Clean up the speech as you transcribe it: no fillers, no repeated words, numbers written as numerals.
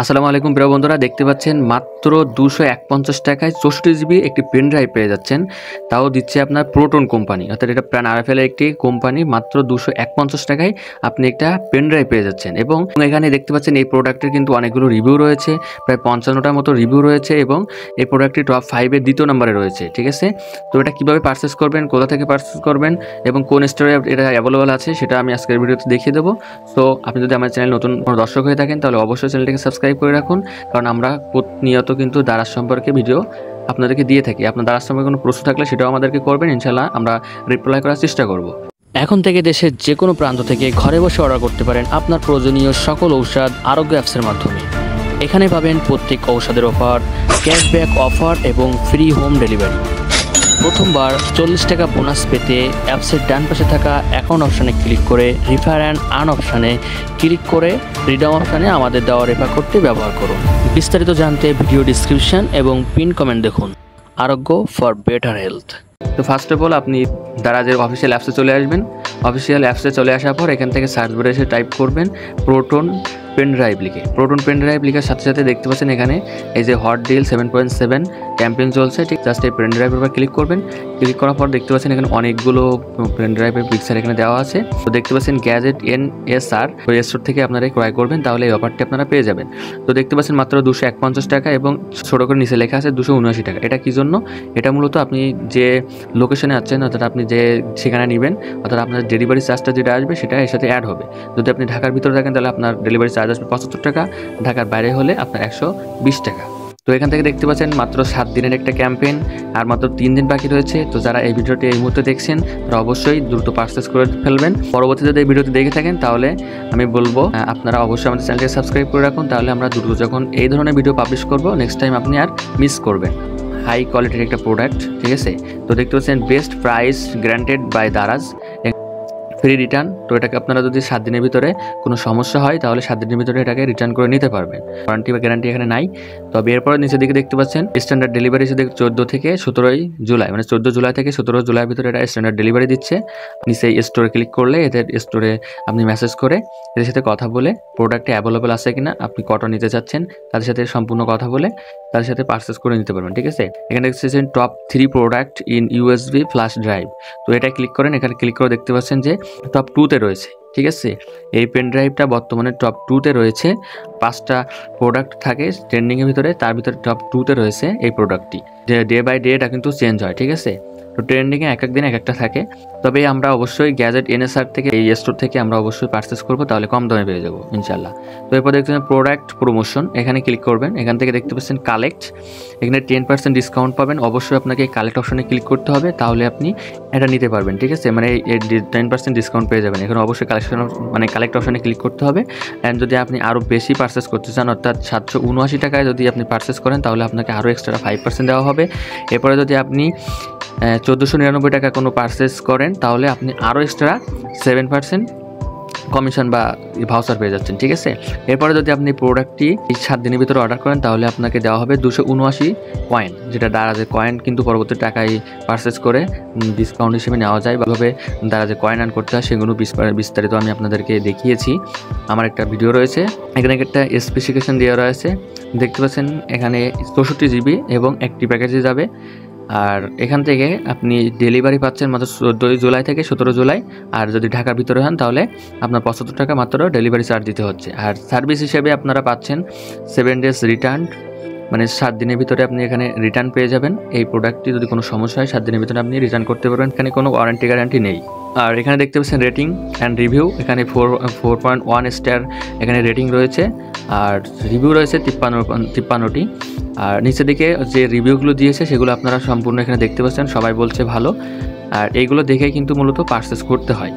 আসসালামু আলাইকুম প্রিয় বন্ধুরা, দেখতে পাচ্ছেন মাত্র 251 টাকায় 64 জিবি একটি পেন ড্রাইভ পেয়ে যাচ্ছেন। তাও দিচ্ছে আপনার প্রোটন কোম্পানি, অর্থাৎ এটা প্রাণ আরএফএল একটি কোম্পানি। মাত্র 251 টাকায় আপনি একটা পেন ড্রাইভ পেয়ে যাচ্ছেন। এবং এখানে দেখতে পাচ্ছেন এই প্রোডাক্টের কিন্তু অনেকগুলো রিভিউ রয়েছে, প্রায় 55টার মতো রিভিউ রয়েছে এবং এই প্রোডাক্টটি টপ 5-এর দ্বিতীয় নম্বরে রয়েছে। ঠিক আছে, তো এটা কীভাবে পারচেস করবেন, কোথা থেকে পারচেস করবেন এবং কোন স্টোরে এটা অ্যাভেলেবল আছে সেটা আমি আজকের ভিডিওতে দেখিয়ে দেবো। সো আপনি যদি আমার চ্যানেল নতুন কোনো দর্শক হয়ে থাকেন তাহলে অবশ্যই চ্যানেলটিকে সাবস্ক্রাইব করে রাখুন, কারণ আমরা প্রতিনিয়ত কিন্তু দারাজ সম্পর্কে ভিডিও আপনাদেরকে দিয়ে থাকি। আপনার দারাজ সম্পর্কে কোনো প্রশ্ন থাকলে সেটাও আমাদেরকে করবেন, ইনশাল্লাহ আমরা রিপ্লাই করার চেষ্টা করব। এখন থেকে দেশের যে কোনো প্রান্ত থেকে ঘরে বসে অর্ডার করতে পারেন আপনার প্রয়োজনীয় সকল ঔষধ আরোগ্য অ্যাপসের মাধ্যমে। এখানে পাবেন প্রত্যেক ঔষধের অফার, ক্যাশব্যাক অফার এবং ফ্রি হোম ডেলিভারি। প্রথমবার 40 টাকা বোনাস পেতে অ্যাপসের ডান পাশে থাকা অ্যাকাউন্ট অপশানে ক্লিক করে রেফার অ্যান্ড আর্ন অপশানে ক্লিক করে রিডাম অপশানে আমাদের দেওয়া রেফার করতে ব্যবহার করুন। বিস্তারিত জানতে ভিডিও ডিসক্রিপশন এবং পিন কমেন্ট দেখুন। আরোগ্য ফর বেটার হেলথ। তো ফার্স্ট অফ অল আপনি দারাজের অফিসিয়াল অ্যাপসে চলে আসবেন। অফিসিয়াল অ্যাপসে চলে আসার পর এখান থেকে সার্চ বারে এসে টাইপ করবেন প্রোটন পেন ড্রাইভ লিখে। প্রোটন পেন ড্রাইভ লেখার সাথে সাথে দেখতে পাচ্ছেন এখানে এই যে হট ডিল 7.7 ক্যাম্পেইন চলছে। ঠিক জাস্ট এই পেন ড্রাইভের উপর ক্লিক করবেন। ক্লিক করার পর দেখতে পাচ্ছেন এখানে অনেকগুলো পেন ড্রাইভের পিকচার এখানে দেওয়া আছে। তো দেখতে পাচ্ছেন গ্যাজেট NSR ওই স্টোর থেকে আপনারা ক্রয় করবেন, তাহলে এই অফারটি আপনারা পেয়ে যাবেন। তো দেখতে পাচ্ছেন মাত্র 251 টাকা এবং ছোটো করে নিচে লেখা আছে 279 টাকা। এটা কী জন্য? এটা মূলত আপনি যে লোকেশনে আছেন, অর্থাৎ আপনি যে সেখানে নেবেন, অর্থাৎ আপনার ডেলিভারি চার্জটা যেটা আসবে সেটা এর সাথে অ্যাড হবে। যদি আপনি ঢাকার ভিতরে থাকেন তাহলে আপনার ডেলিভারি চার্জ আসবে 75 টাকা, ঢাকার বাইরে হলে আপনার 120 টাকা। তো এখান থেকে দেখতে পাচ্ছেন মাত্র 7 দিনের একটা ক্যাম্পেইন, আর মাত্র 3 দিন বাকি রয়েছে। তো যারা এই ভিডিওটি এই মুহূর্তে দেখছেন তারা অবশ্যই দ্রুত পারচেস করে ফেলবেন। পরবর্তী যদি এই ভিডিওটি দেখে থাকেন তাহলে আমি বলবো আপনারা অবশ্যই আমাদের চ্যানেলকে সাবস্ক্রাইব করে রাখুন, তাহলে আমরা দ্রুত যখন এই ধরনের ভিডিও পাবলিশ করব নেক্সট টাইম আপনি আর মিস করবেন। হাই কোয়ালিটির একটা প্রোডাক্ট, ঠিক আছে। তো দেখতে পাচ্ছেন best price guaranteed by Daraz, free return. তো এটাকে আপনারা যদি 7 দিনের ভিতরে কোনো সমস্যা হয় তাহলে 7 দিনের ভিতরে এটাকে রিটার্ন করে নিতে পারবেন। ওয়ারেন্টি বা গ্যারান্টি এখানে নাই। তবে এরপর নিচের দিকে দেখতে পাচ্ছেন স্ট্যান্ডার্ড ডেলিভারি হিসেবে 14 থেকে 17 জুলাই, মানে 14 জুলাই থেকে 17 জুলাইয়ের ভিতরে এটা স্ট্যান্ডার্ড ডেলিভারি দিচ্ছে। নিচে স্টোরে ক্লিক করলে এদের স্টোরে আপনি মেসেজ করে এদের সাথে কথা বলে প্রোডাক্টে অ্যাভেলেবল আছে কিনা, আপনি কত নিতে চাচ্ছেন তাদের সাথে সম্পূর্ণ কথা বলে তাদের সাথে পারচেস করে নিতে পারবেন। ঠিক আছে, এখানে দেখতেছেন top 3 product in USB flash drive. তো এটা ক্লিক করেন, এখানে ক্লিক করে দেখতে পাচ্ছেন যে টপ 2-তে রয়েছে। ঠিক আছে, এই পেন ড্রাইভটা বর্তমানে টপ 2-তে রয়েছে। 5টা প্রোডাক্ট থাকে ট্রেন্ডিংয়ের ভিতরে, তার ভিতরে টপ 2-তে রয়েছে এই প্রোডাক্টটি। ডে বাই ডে এটা কিন্তু চেঞ্জ হয়। ঠিক আছে, তো ট্রেন্ডিংয়ে এক এক দিন এক একটা থাকে। তবে আমরা অবশ্যই গ্যাজেট NSR থেকে এই স্টোর থেকে আমরা অবশ্যই পারচেস করবো, তাহলে কম দামে পেয়ে যাবো ইনশাল্লাহ। তো এরপর দেখতে পাচ্ছেন প্রোডাক্ট প্রমোশন, এখানে ক্লিক করবেন। এখান থেকে দেখতে পাচ্ছেন কালেক্ট, এখানে 10% ডিসকাউন্ট পাবেন। অবশ্যই আপনাকে এই কালেক্ট অপশনে ক্লিক করতে হবে, তাহলে আপনি এটা নিতে পারবেন। ঠিক আছে, মানে এই 10% ডিসকাউন্ট পেয়ে যাবেন। এখানে অবশ্যই কালেক্ট অপশনে ক্লিক করতে হবে। অ্যান্ড যদি আপনি আরও বেশি পারচেস করতে চান, অর্থাৎ 779 টাকায় যদি আপনি পারচেস করেন তাহলে আপনাকে আরও এক্সট্রা 5% দেওয়া হবে। এরপরে যদি আপনি 1499 টাকা কোনো পারচেস করেন তাহলে আপনি আরও এক্সট্রা 7% কমিশন বা ভাউচার পেয়ে যাচ্ছেন। ঠিক আছে, এরপরে যদি আপনি প্রোডাক্টটি 7 দিনের ভিতরে অর্ডার করেন তাহলে আপনাকে দেওয়া হবে 279 কয়েন, যেটা দারাজের কয়েন কিন্তু পরবর্তী টাকায় পারচেস করে ডিসকাউন্ট হিসেবে নেওয়া যায়। ভাবে দারাজের কয়েন আর্ন করতে হয় সেগুলো বিস্তারিত আমি আপনাদেরকে দেখিয়েছি, আমার একটা ভিডিও রয়েছে। এখানে একটা স্পেসিফিকেশন দেওয়া রয়েছে, দেখতে পাচ্ছেন এখানে 64 জিবি এবং একটি প্যাকেজে যাবে। আর এখান থেকে আপনি ডেলিভারি পাচ্ছেন মাত্র 14 জুলাই থেকে 17 জুলাই। আর যদি ঢাকার ভিতরে হন তাহলে আপনার 75 টাকা মাত্র ডেলিভারি চার্জ দিতে হচ্ছে। আর সার্ভিস হিসেবে আপনারা পাচ্ছেন 7 ডেজ রিটার্ন, মানে 7 দিনের ভিতরে আপনি এখানে রিটার্ন পেয়ে যাবেন। এই প্রোডাক্টটি যদি কোনো সমস্যা হয় 7 দিনের ভিতরে আপনি রিটার্ন করতে পারবেন, এখানে কোনো ওয়ারেন্টি গ্যারান্টি নেই। আর এখানে দেখতে পাচ্ছেন রেটিং অ্যান্ড রিভিউ, এখানে 4.1 স্টার এখানে রেটিং রয়েছে, আর রিভিউ রয়েছে 53টি। আর নিচের দিকে যে রিভিউগুলো দিয়েছে সেগুলো আপনারা সম্পূর্ণ এখানে দেখতে পাচ্ছেন, সবাই বলছে ভালো। আর এইগুলো দেখে কিন্তু মূলত পারচেস করতে হয়।